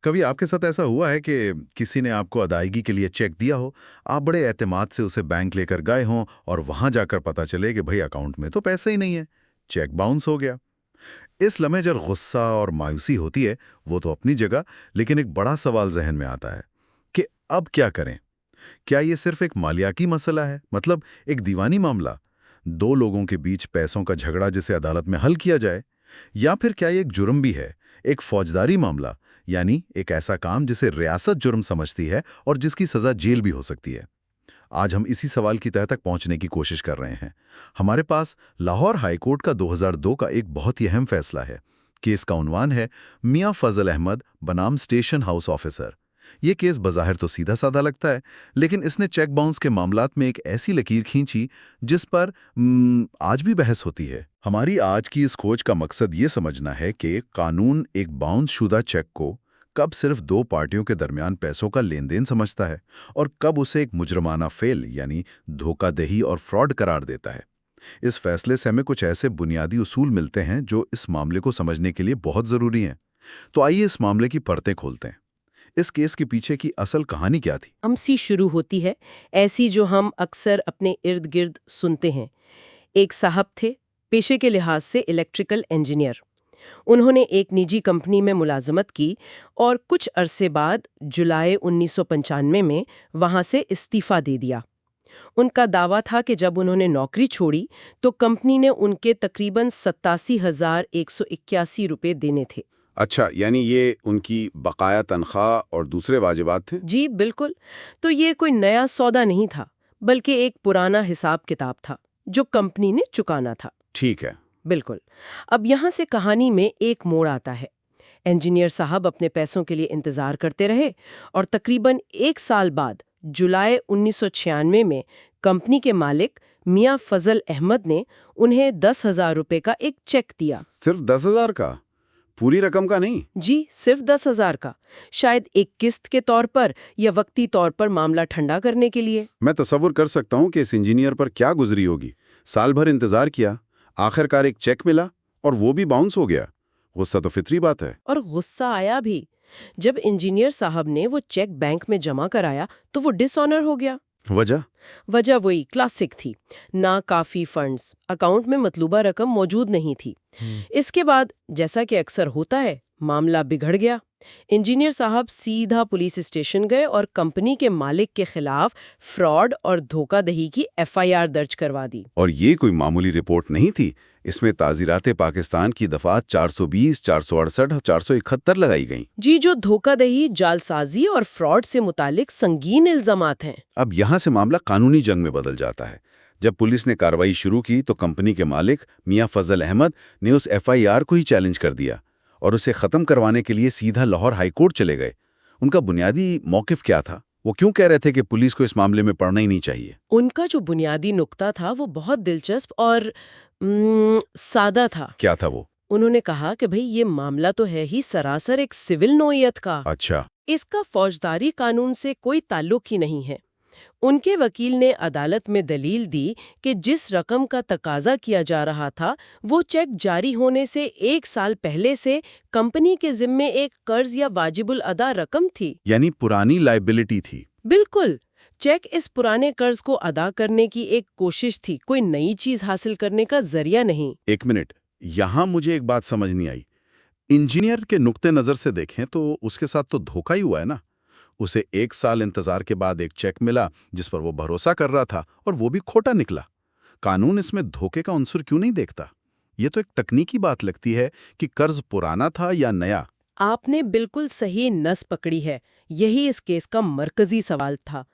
کبھی آپ کے ساتھ ایسا ہوا ہے کہ کسی نے آپ کو ادائیگی کے لیے چیک دیا ہو، آپ بڑے اعتماد سے اسے بینک لے کر گئے ہوں اور وہاں جا کر پتہ چلے کہ بھئی اکاؤنٹ میں تو پیسے ہی نہیں ہے، چیک باؤنس ہو گیا؟ اس لمحے جو غصہ اور مایوسی ہوتی ہے وہ تو اپنی جگہ، لیکن ایک بڑا سوال ذہن میں آتا ہے کہ اب کیا کریں؟ کیا یہ صرف ایک مالیاتی مسئلہ ہے، مطلب ایک دیوانی معاملہ، دو لوگوں کے بیچ پیسوں کا جھگڑا جسے عدالت میں حل کیا جائے، یا پھر کیا یہ ایک جرم بھی ہے، ایک فوجداری معاملہ، یعنی ایک ایسا کام جسے ریاست جرم سمجھتی ہے اور جس کی سزا جیل بھی ہو سکتی ہے؟ آج ہم اسی سوال کی تہہ تک پہنچنے کی کوشش کر رہے ہیں۔ ہمارے پاس لاہور ہائی کورٹ کا 2002 کا ایک بہت ہی اہم فیصلہ ہے۔ کیس کا عنوان ہے میاں فضل احمد بنام اسٹیشن ہاؤس آفیسر۔ یہ کیس بظاہر تو سیدھا سادہ لگتا ہے، لیکن اس نے چیک باؤنس کے معاملات میں ایک ایسی لکیر کھینچی جس پر آج بھی بحث ہوتی ہے۔ ہماری آج کی اس کھوج کا مقصد یہ سمجھنا ہے کہ قانون ایک باؤنس شدہ چیک کو کب صرف دو پارٹیوں کے درمیان پیسوں کا لین دین سمجھتا ہے اور کب اسے ایک مجرمانہ فعل یعنی دھوکہ دہی اور فراڈ قرار دیتا ہے۔ اس فیصلے سے ہمیں کچھ ایسے بنیادی اصول ملتے ہیں جو اس معاملے کو سمجھنے کے لیے بہت ضروری ہیں۔ تو آئیے اس معاملے کی پرتیں کھولتے ہیں۔ اس کیس کے پیچھے کی اصل کہانی کیا تھی؟ سی شروع ہوتی ہے ایسی جو ہم اکثر اپنے ارد گرد سنتے ہیں۔ ایک صاحب تھے، پیشے کے لحاظ سے الیکٹریکل انجینئر۔ انہوں نے ایک نجی کمپنی میں ملازمت کی اور کچھ عرصے بعد جولائی 1995 میں وہاں سے استعفیٰ دے دیا۔ ان کا دعویٰ تھا کہ جب انہوں نے نوکری چھوڑی تو کمپنی نے ان کے تقریباً 87,181 روپے دینے تھے۔ اچھا، یعنی یہ ان کی بقایا تنخواہ اور دوسرے واجبات تھے؟ جی بالکل۔ تو یہ کوئی نیا سودا نہیں تھا، بلکہ ایک پرانا حساب کتاب تھا جو کمپنی نے چکانا تھا۔ ٹھیک ہے۔ بالکل۔ اب یہاں سے کہانی میں ایک موڑ آتا ہے۔ انجینئر صاحب اپنے پیسوں کے لیے انتظار کرتے رہے اور تقریباً 1 سال بعد جولائی 1996 میں کمپنی کے مالک میاں فضل احمد نے انہیں 10,000 روپے کا ایک چیک دیا۔ صرف 10,000 کا؟ پوری رقم کا نہیں؟ جی، صرف 10,000 کا، شاید ایک قسط کے طور پر یا وقتی طور پر معاملہ ٹھنڈا کرنے کے لیے۔ میں تصور کر سکتا ہوں کہ اس انجینئر پر کیا گزری ہوگی۔ سال بھر انتظار کیا، آخر کار ایک چیک ملا اور وہ بھی باؤنس ہو گیا۔ غصہ تو فطری بات ہے۔ اور غصہ آیا بھی۔ جب انجینئر صاحب نے وہ چیک بینک میں جمع کرایا تو وہ ڈس آنر ہو گیا۔ وجہ وہی کلاسک تھی، ناکافی فنڈز، اکاؤنٹ میں مطلوبہ رقم موجود نہیں تھی۔ اس کے بعد جیسا کہ اکثر ہوتا ہے، معاملہ بگڑ گیا۔ انجینئر صاحب سیدھا پولیس اسٹیشن گئے اور کمپنی کے مالک کے خلاف فراڈ اور دھوکہ دہی کی FIR درج کروا دی۔ اور یہ کوئی معمولی رپورٹ نہیں تھی، اس میں تعزیرات پاکستان کی دفعات 420، 468 اور 471 لگائی گئیں۔ جی، جو دھوکہ دہی، جعلسازی اور فراڈ سے متعلق سنگین الزامات ہیں۔ اب یہاں سے معاملہ قانونی جنگ میں بدل جاتا ہے۔ جب پولیس نے کارروائی شروع کی تو کمپنی کے مالک میاں فضل احمد نے اس FIR کو ہی چیلنج کر دیا اور اسے ختم کروانے کے لیے سیدھا لاہور ہائی کورٹ چلے گئے۔ ان کا بنیادی موقف کیا تھا؟ وہ کیوں کہہ رہے تھے کہ پولیس کو اس معاملے میں پڑنا ہی نہیں چاہیے؟ ان کا جو بنیادی نقطہ تھا وہ بہت دلچسپ اور سادہ تھا۔ کیا تھا وہ؟ انہوں نے کہا کہ بھئی یہ معاملہ تو ہے ہی سراسر ایک سول نوعیت کا۔ اچھا۔ اس کا فوجداری قانون سے کوئی تعلق ہی نہیں ہے۔ ان کے وکیل نے عدالت میں دلیل دی کہ جس رقم کا تقاضا کیا جا رہا تھا وہ چیک جاری ہونے سے 1 سال پہلے سے کمپنی کے ذمے ایک قرض یا واجب الادا رقم تھی۔ یعنی پرانی لائبلٹی تھی۔ بالکل۔ چیک اس پرانے قرض کو ادا کرنے کی ایک کوشش تھی، کوئی نئی چیز حاصل کرنے کا ذریعہ نہیں۔ ایک منٹ، یہاں مجھے ایک بات سمجھ نہیں آئی۔ انجینئر کے نقطہ نظر سے دیکھیں تو اس کے ساتھ تو دھوکہ ہی ہوا ہے نا۔ اسے 1 سال انتظار کے بعد ایک چیک ملا جس پر وہ بھروسہ کر رہا تھا اور وہ بھی کھوٹا نکلا۔ قانون اس میں دھوکے کا عنصر کیوں نہیں دیکھتا؟ یہ تو ایک تکنیکی بات لگتی ہے کہ قرض پرانا تھا یا نیا۔ آپ نے بالکل صحیح نس پکڑی ہے۔ یہی اس کیس کا مرکزی سوال تھا۔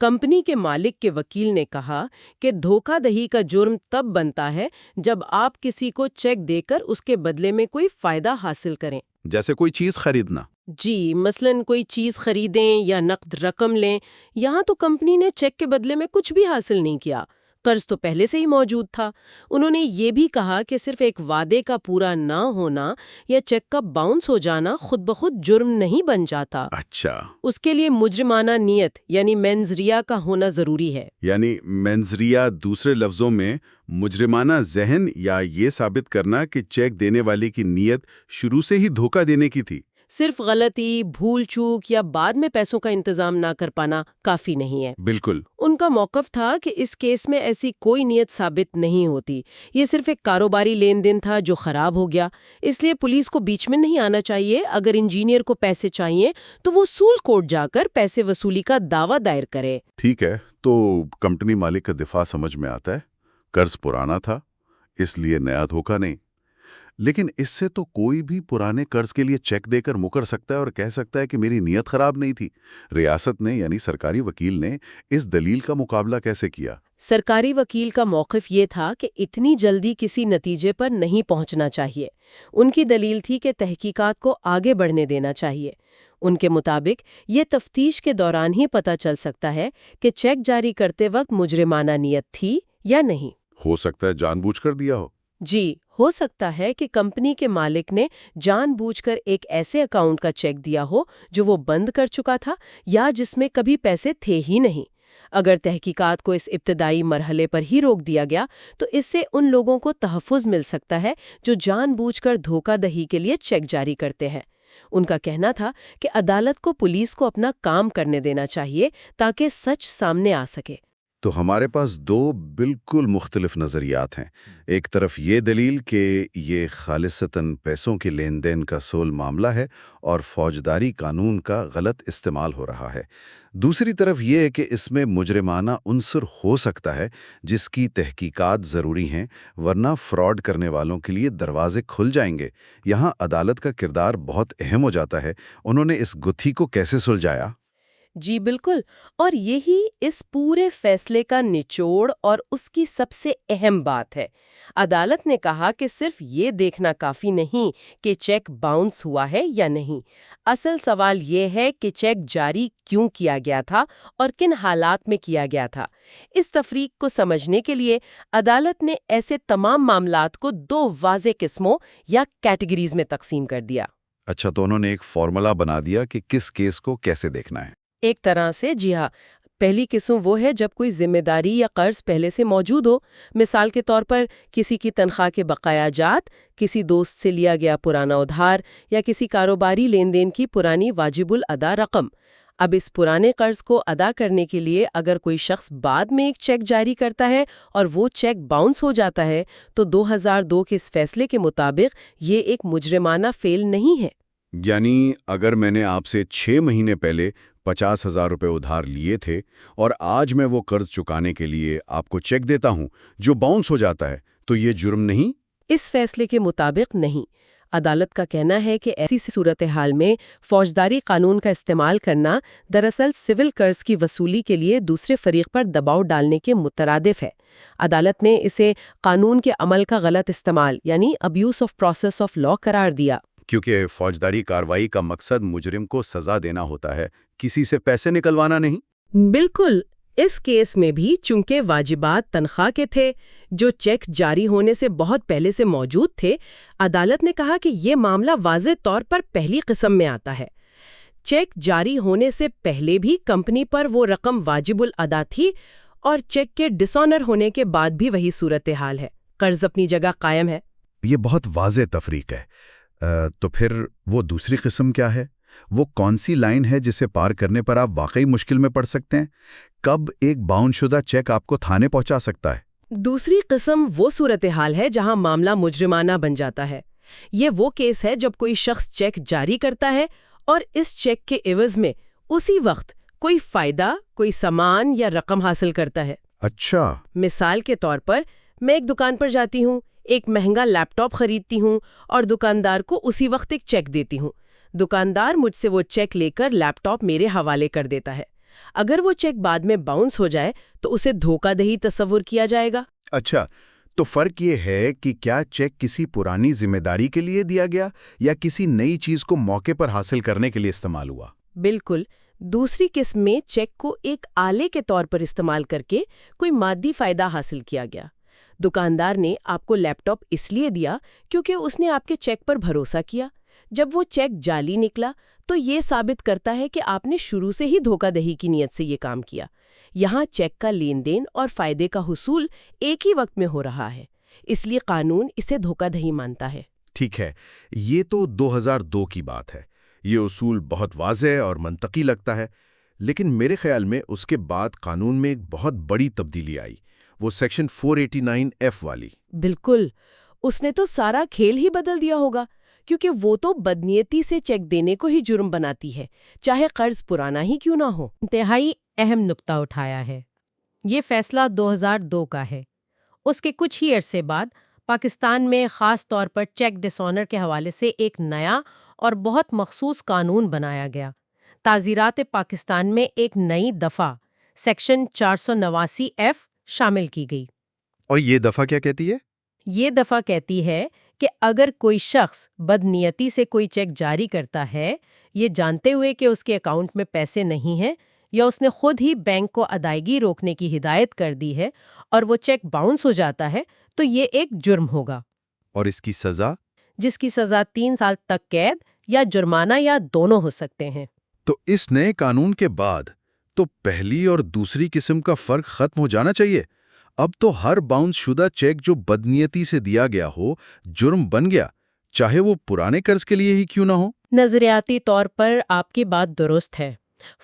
کمپنی کے مالک کے وکیل نے کہا کہ دھوکہ دہی کا جرم تب بنتا ہے جب آپ کسی کو چیک دے کر اس کے بدلے میں کوئی فائدہ حاصل کریں۔ جیسے کوئی چیز خریدنا۔ جی، مثلاً کوئی چیز خریدیں یا نقد رقم لیں۔ یہاں تو کمپنی نے چیک کے بدلے میں کچھ بھی حاصل نہیں کیا، قرض تو پہلے سے ہی موجود تھا۔ انہوں نے یہ بھی کہا کہ صرف ایک وعدے کا پورا نہ ہونا یا چیک کا باؤنس ہو جانا خود بخود جرم نہیں بن جاتا۔ اچھا۔ اس کے لیے مجرمانہ نیت یعنی مینز ریا کا ہونا ضروری ہے۔ یعنی مینز ریا، دوسرے لفظوں میں مجرمانہ ذہن، یا یہ ثابت کرنا کہ چیک دینے والے کی نیت شروع سے ہی دھوکہ دینے کی تھی۔ صرف غلطی، بھول چوک یا بعد میں پیسوں کا انتظام نہ کر پانا کافی نہیں ہے۔ بالکل۔ ان کا موقف تھا کہ اس کیس میں ایسی کوئی نیت ثابت نہیں ہوتی، یہ صرف ایک کاروباری لین دین تھا جو خراب ہو گیا، اس لیے پولیس کو بیچ میں نہیں آنا چاہیے۔ اگر انجینئر کو پیسے چاہیے تو وہ سول کورٹ جا کر پیسے وصولی کا دعویٰ دائر کرے۔ ٹھیک ہے، تو کمپنی مالک کا دفاع سمجھ میں آتا ہے، قرض پرانا تھا اس لیے نیا دھوکہ نہیں، لیکن اس سے تو کوئی بھی پرانے قرض کے لیے چیک دے کر مکر سکتا ہے اور کہہ سکتا ہے کہ میری نیت خراب نہیں تھی۔ ریاست نے یعنی سرکاری وکیل نے اس دلیل کا مقابلہ کیسے کیا؟ سرکاری وکیل کا موقف یہ تھا کہ اتنی جلدی کسی نتیجے پر نہیں پہنچنا چاہیے۔ ان کی دلیل تھی کہ تحقیقات کو آگے بڑھنے دینا چاہیے۔ ان کے مطابق یہ تفتیش کے دوران ہی پتہ چل سکتا ہے کہ چیک جاری کرتے وقت مجرمانہ نیت تھی یا نہیں۔ ہو سکتا ہے جان بوجھ کر دیا ہو۔ جی، ہو سکتا ہے کہ کمپنی کے مالک نے جان بوجھ کر ایک ایسے اکاؤنٹ کا چیک دیا ہو جو وہ بند کر چکا تھا یا جس میں کبھی پیسے تھے ہی نہیں۔ اگر تحقیقات کو اس ابتدائی مرحلے پر ہی روک دیا گیا تو اس سے ان لوگوں کو تحفظ مل سکتا ہے جو جان بوجھ کر دھوکہ دہی کے لیے چیک جاری کرتے ہیں۔ ان کا کہنا تھا کہ عدالت کو پولیس کو اپنا کام کرنے دینا چاہیے تاکہ سچ سامنے آ سکے۔ تو ہمارے پاس دو بالکل مختلف نظریات ہیں۔ ایک طرف یہ دلیل کہ یہ خالصتاً پیسوں کے لین دین کا سول معاملہ ہے اور فوجداری قانون کا غلط استعمال ہو رہا ہے۔ دوسری طرف یہ ہے کہ اس میں مجرمانہ عنصر ہو سکتا ہے جس کی تحقیقات ضروری ہیں، ورنہ فراڈ کرنے والوں کے لیے دروازے کھل جائیں گے۔ یہاں عدالت کا کردار بہت اہم ہو جاتا ہے۔ انہوں نے اس گتھی کو کیسے سلجھایا؟ جی بالکل، اور یہی اس پورے فیصلے کا نچوڑ اور اس کی سب سے اہم بات ہے۔ عدالت نے کہا کہ صرف یہ دیکھنا کافی نہیں کہ چیک باؤنس ہوا ہے یا نہیں۔ اصل سوال یہ ہے کہ چیک جاری کیوں کیا گیا تھا اور کن حالات میں کیا گیا تھا۔ اس تفریق کو سمجھنے کے لیے عدالت نے ایسے تمام معاملات کو دو واضح قسموں یا کیٹیگریز میں تقسیم کر دیا۔ اچھا، تو انہوں نے ایک فارمولا بنا دیا کہ کس کیس کو کیسے دیکھنا ہے۔ ایک طرح سے جی ہاں، پہلی قسم وہ ہے جب کوئی ذمہ داری یا قرض پہلے سے موجود ہو، مثال کے طور پر کسی کی تنخواہ کے بقایا جات، کسی دوست سے لیا گیا پرانا ادھار یا کسی کاروباری لین دین کی پرانی واجب الادا رقم۔ اب اس پرانے قرض کو ادا کرنے کے لیے اگر کوئی شخص بعد میں ایک چیک جاری کرتا ہے اور وہ چیک باؤنس ہو جاتا ہے تو 2002 کے اس فیصلے کے مطابق یہ ایک مجرمانہ فعل نہیں ہے۔ یعنی اگر میں نے آپ سے 6 مہینے پہلے 50,000 روپے ادھار لیے تھے اور آج میں وہ قرض چکانے کے لیے آپ کو چیک دیتا ہوں جو باؤنس ہو جاتا ہے، تو یہ جرم نہیں؟ اس فیصلے کے مطابق نہیں۔ عدالت کا کہنا ہے کہ ایسی صورتحال میں فوجداری قانون کا استعمال کرنا دراصل سول قرض کی وصولی کے لیے دوسرے فریق پر دباؤ ڈالنے کے مترادف ہے۔ عدالت نے اسے قانون کے عمل کا غلط استعمال یعنی abuse of process of law قرار دیا۔ کیونکہ فوجداری کارروائی کا مقصد مجرم کو سزا دینا ہوتا ہے، کسی سے پیسے نکلوانا نہیں۔ بالکل، اس کیس میں بھی چونکہ واجبات تنخواہ کے تھے جو چیک جاری ہونے سے بہت پہلے سے موجود تھے، عدالت نے کہا کہ یہ معاملہ واضح طور پر پہلی قسم میں آتا ہے۔ چیک جاری ہونے سے پہلے بھی کمپنی پر وہ رقم واجب الادا تھی اور چیک کے ڈس آنر ہونے کے بعد بھی وہی صورتحال ہے، قرض اپنی جگہ قائم ہے۔ یہ بہت واضح تفریق ہے۔ تو پھر وہ دوسری قسم کیا ہے؟ وہ کون سی لائن ہے جسے پار کرنے پر آپ واقعی مشکل میں پڑ سکتے ہیں؟ کب ایک باؤنس شدہ چیک آپ کو تھانے پہنچا سکتا ہے؟ دوسری قسم وہ صورتحال ہے جہاں معاملہ مجرمانہ بن جاتا ہے۔ یہ وہ کیس ہے جب کوئی شخص چیک جاری کرتا ہے اور اس چیک کے عوض میں اسی وقت کوئی فائدہ، کوئی سامان یا رقم حاصل کرتا ہے۔ اچھا۔ مثال کے طور پر میں ایک دکان پر جاتی ہوں، ایک مہنگا لیپ ٹاپ خریدتی ہوں اور دکاندار کو اسی وقت ایک چیک دیتی ہوں۔ دکاندار مجھ سے وہ چیک لے کر لیپ ٹاپ میرے حوالے کر دیتا ہے۔ اگر وہ چیک بعد میں باؤنس ہو جائے تو اسے دھوکہ دہی تصور کیا جائے گا۔ اچھا، تو فرق یہ ہے کہ کیا چیک کسی پرانی ذمہ داری کے لیے دیا گیا یا کسی نئی چیز کو موقع پر حاصل کرنے کے لیے استعمال ہوا؟ بالکل، دوسری قسم میں چیک کو ایک آلے کے طور پر استعمال کر کے کوئی مادی فائدہ حاصل کیا گیا۔ دکاندار نے آپ کو لیپ ٹاپ اس لیے دیا کیونکہ اس نے آپ کے چیک پر بھروسہ کیا۔ جب وہ چیک جعلی نکلا تو یہ ثابت کرتا ہے کہ آپ نے شروع سے ہی دھوکہ دہی کی نیت سے یہ کام کیا۔ یہاں چیک کا لین دین اور فائدے کا حصول ایک ہی وقت میں ہو رہا ہے، اس لیے قانون اسے دھوکہ دہی مانتا ہے۔ ٹھیک ہے، یہ تو 2002 کی بات ہے۔ یہ اصول بہت واضح اور منطقی لگتا ہے، لیکن میرے خیال میں اس کے بعد قانون میں ایک بہت بڑی تبدیلی آئی، وہ سیکشن 489F والی۔ بالکل، اس نے تو سارا کھیل ہی بدل دیا ہوگا، کیونکہ وہ تو بدنیتی سے چیک دینے کو ہی جرم بناتی ہے، چاہے قرض پرانا ہی کیوں نہ ہو۔ انتہائی اہم نقطہ اٹھایا ہے۔ یہ فیصلہ 2002 کا ہے۔ اس کے کچھ ہی عرصے بعد پاکستان میں خاص طور پر چیک ڈس آنر کے حوالے سے ایک نیا اور بہت مخصوص قانون بنایا گیا۔ تعزیرات پاکستان میں ایک نئی دفعہ سیکشن 489F شامل کی گئی۔ اور یہ دفعہ کیا کہتی ہے؟ یہ دفعہ کہتی ہے کہ اگر کوئی شخص بدنیتی سے کوئی چیک جاری کرتا ہے، یہ جانتے ہوئے کہ اس کے اکاؤنٹ میں پیسے نہیں ہیں، یا اس نے خود ہی بینک کو ادائیگی روکنے کی ہدایت کر دی ہے اور وہ چیک باؤنس ہو جاتا ہے، تو یہ ایک جرم ہوگا۔ اور اس کی سزا؟ جس کی سزا 3 سال تک قید یا جرمانہ یا دونوں ہو سکتے ہیں۔ تو اس نئے قانون کے بعد تو پہلی اور دوسری قسم کا فرق ختم ہو جانا چاہیے۔ اب تو ہر باؤنس شدہ چیک جو بدنیتی سے دیا گیا ہو جرم بن گیا، چاہے وہ پرانے قرض کے لیے ہی کیوں نہ ہو۔ نظریاتی طور پر آپ کی بات درست ہے۔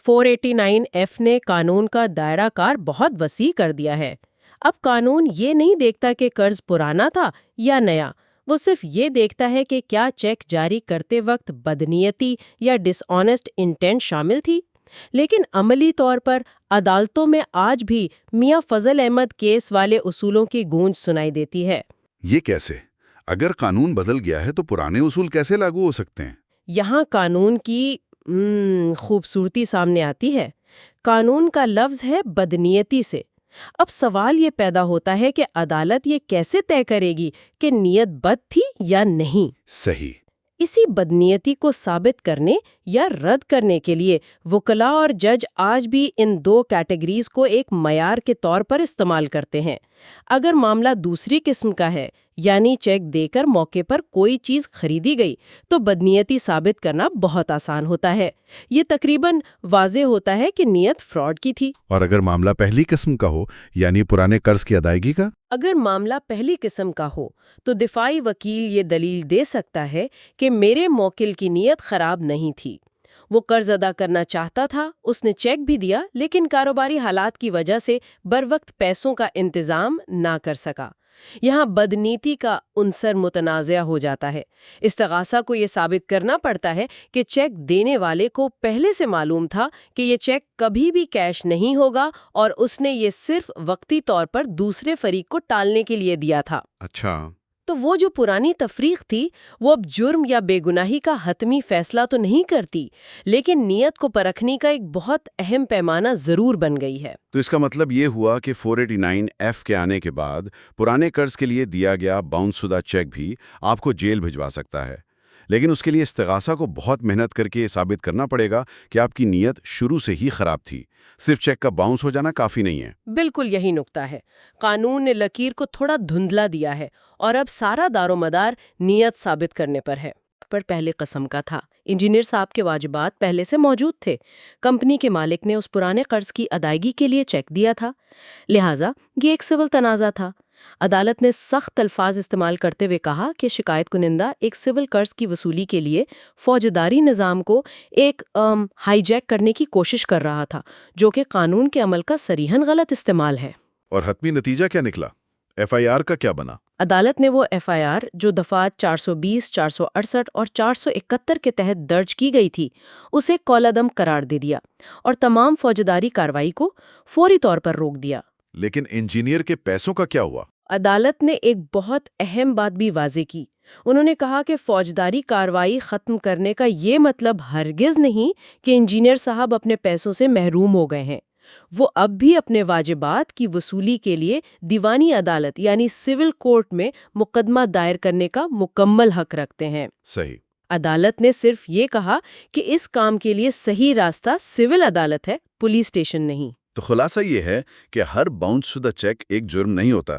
489F نے قانون کا دائرہ کار بہت وسیع کر دیا ہے۔ اب قانون یہ نہیں دیکھتا کہ قرض پرانا تھا یا نیا، وہ صرف یہ دیکھتا ہے کہ کیا چیک جاری کرتے وقت بدنیتی یا ڈس آنیسٹ انٹینٹ شامل تھی۔ لیکن عملی طور پر عدالتوں میں آج بھی میاں فضل احمد کیس والے اصولوں کی گونج سنائی دیتی ہے۔ یہ کیسے؟ اگر قانون بدل گیا ہے تو پرانے اصول کیسے لاگو ہو سکتے ہیں؟ یہاں قانون کی خوبصورتی سامنے آتی ہے۔ قانون کا لفظ ہے بدنیتی سے۔ اب سوال یہ پیدا ہوتا ہے کہ عدالت یہ کیسے طے کرے گی کہ نیت بد تھی یا نہیں؟ صحیح۔ اسی بدنیتی کو ثابت کرنے یا رد کرنے کے لیے وکلاء اور جج آج بھی ان دو کیٹیگریز کو ایک معیار کے طور پر استعمال کرتے ہیں۔ اگر معاملہ دوسری قسم کا ہے، یعنی چیک دے کر موقع پر کوئی چیز خریدی گئی، تو بدنیتی ثابت کرنا بہت آسان ہوتا ہے۔ یہ تقریباً واضح ہوتا ہے کہ نیت فراڈ کی تھی۔ اور اگر معاملہ پہلی قسم کا ہو، یعنی پرانے قرض کی ادائیگی کا؟ اگر معاملہ پہلی قسم کا ہو تو دفاعی وکیل یہ دلیل دے سکتا ہے کہ میرے موکل کی نیت خراب نہیں تھی، وہ قرض ادا کرنا چاہتا تھا، اس نے چیک بھی دیا، لیکن کاروباری حالات کی وجہ سے بروقت پیسوں کا انتظام نہ کر سکا۔ یہاں بدنیتی کا عنصر متنازع ہو جاتا ہے۔ استغاثہ کو یہ ثابت کرنا پڑتا ہے کہ چیک دینے والے کو پہلے سے معلوم تھا کہ یہ چیک کبھی بھی کیش نہیں ہوگا اور اس نے یہ صرف وقتی طور پر دوسرے فریق کو ٹالنے کے لیے دیا تھا۔ اچھا۔ تو وہ جو پرانی تفریق تھی وہ اب جرم یا بے گناہی کا حتمی فیصلہ تو نہیں کرتی، لیکن نیت کو پرکھنے کا ایک بہت اہم پیمانہ ضرور بن گئی ہے۔ تو اس کا مطلب یہ ہوا کہ 489F کے آنے کے بعد پرانے قرض کے لیے دیا گیا باؤنس شدہ چیک بھی آپ کو جیل بھجوا سکتا ہے، لیکن اس کے لیے استغاثہ کو بہت محنت کر کے یہ ثابت کرنا پڑے گا کہ آپ کی نیت شروع سے ہی خراب تھی، صرف چیک کا باؤنس ہو جانا کافی نہیں ہے۔ بالکل یہی نکتہ ہے۔ قانون نے لکیر کو تھوڑا دھندلا دیا ہے اور اب سارا دار و مدار نیت ثابت کرنے پر ہے۔ پر پہلے قسم کا تھا، انجینئر صاحب کے واجبات پہلے سے موجود تھے، کمپنی کے مالک نے اس پرانے قرض کی ادائیگی کے لیے چیک دیا تھا، لہٰذا یہ ایک سول تنازع تھا۔ عدالت نے سخت الفاظ استعمال کرتے ہوئے کہا کہ شکایت کنندہ ایک سول قرض کی وصولی کے لیے فوجداری نظام کو ایک ہائی جیک کرنے کی کوشش کر رہا تھا، جو کہ قانون کے عمل کا صریحاً غلط استعمال ہے۔ اور حتمی نتیجہ کیا نکلا؟ FIR کا کیا بنا؟ عدالت نے وہ FIR جو دفعات 420، 468 اور 471 کے تحت درج کی گئی تھی، اسے کالعدم قرار دے دیا اور تمام فوجداری کارروائی کو فوری طور پر روک دیا۔ لیکن انجینئر کے پیسوں کا کیا ہوا؟ عدالت نے ایک بہت اہم بات بھی واضح کی۔ انہوں نے کہا کہ فوجداری کارروائی ختم کرنے کا یہ مطلب ہرگز نہیں کہ انجینئر صاحب اپنے پیسوں سے محروم ہو گئے ہیں۔ وہ اب بھی اپنے واجبات کی وصولی کے لیے دیوانی عدالت یعنی سول کورٹ میں مقدمہ دائر کرنے کا مکمل حق رکھتے ہیں۔ صحیح۔ عدالت نے صرف یہ کہا کہ اس کام کے لیے صحیح راستہ سول عدالت ہے، پولیس اسٹیشن نہیں۔ تو خلاصہ یہ ہے کہ ہر باؤنس شدہ چیک ایک جرم نہیں ہوتا،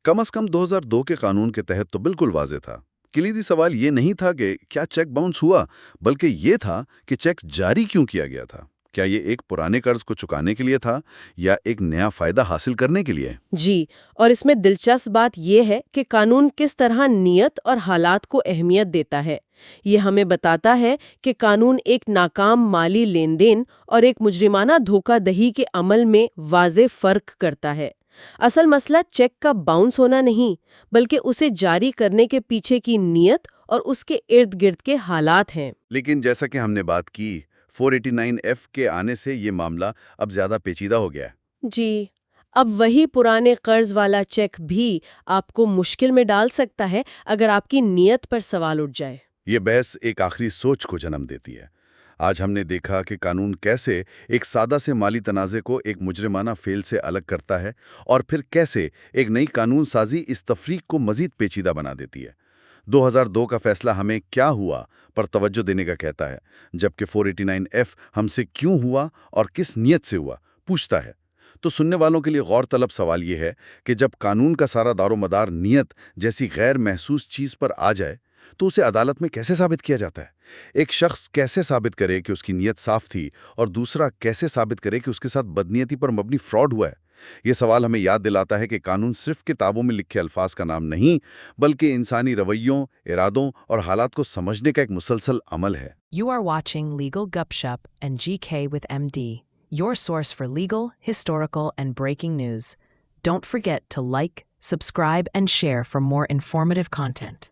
کم از کم 2002 کے قانون کے تحت تو بالکل واضح تھا۔ کلیدی سوال یہ نہیں تھا کہ کیا چیک باؤنس ہوا، بلکہ یہ تھا کہ چیک جاری کیوں کیا گیا تھا۔ کیا یہ ایک پرانے قرض کو چکانے کے لیے تھا یا ایک نیا فائدہ حاصل کرنے کے لیے؟ جی، اور اس میں دلچسپ بات یہ ہے کہ قانون کس طرح نیت اور حالات کو اہمیت دیتا ہے۔ یہ ہمیں بتاتا ہے کہ قانون ایک ناکام مالی لین دین اور ایک مجرمانہ دھوکہ دہی کے عمل میں واضح فرق کرتا ہے۔ اصل مسئلہ چیک کا باؤنس ہونا نہیں، بلکہ اسے جاری کرنے کے پیچھے کی نیت اور اس کے ارد گرد کے حالات ہیں۔ لیکن جیسا کہ ہم نے بات کی، 489F کے آنے سے یہ معاملہ اب زیادہ پیچیدہ ہو گیا ہے۔ جی، اب وہی پرانے قرض والا چیک بھی آپ کو مشکل میں ڈال سکتا ہے اگر آپ کی نیت پر سوال اٹھ جائے۔ یہ بحث ایک آخری سوچ کو جنم دیتی ہے۔ آج ہم نے دیکھا کہ قانون کیسے ایک سادہ سے مالی تنازع کو ایک مجرمانہ فعل سے الگ کرتا ہے، اور پھر کیسے ایک نئی قانون سازی اس تفریق کو مزید پیچیدہ بنا دیتی ہے۔ 2002 کا فیصلہ ہمیں کیا ہوا پر توجہ دینے کا کہتا ہے، جبکہ 489F ہم سے کیوں ہوا اور کس نیت سے ہوا پوچھتا ہے۔ تو سننے والوں کے لیے غور طلب سوال یہ ہے کہ جب قانون کا سارا دار و مدار نیت جیسی غیر محسوس چیز پر آ جائے تو اسے عدالت میں کیسے ثابت کیا جاتا ہے؟ ایک شخص کیسے ثابت کرے کہ اس کی نیت صاف تھی، اور دوسرا کیسے ثابت کرے کہ اس کے ساتھ بدنیتی پر مبنی فراڈ ہوا ہے؟ یہ سوال ہمیں یاد دلاتا ہے کہ قانون صرف کتابوں میں لکھے الفاظ کا نام نہیں، بلکہ انسانی رویوں، ارادوں اور حالات کو سمجھنے کا ایک مسلسل عمل ہے۔ You are watching Legal Gupshup and GK with MD, your source for legal, historical, and breaking news. Don't forget to like, subscribe, and share for more informative content.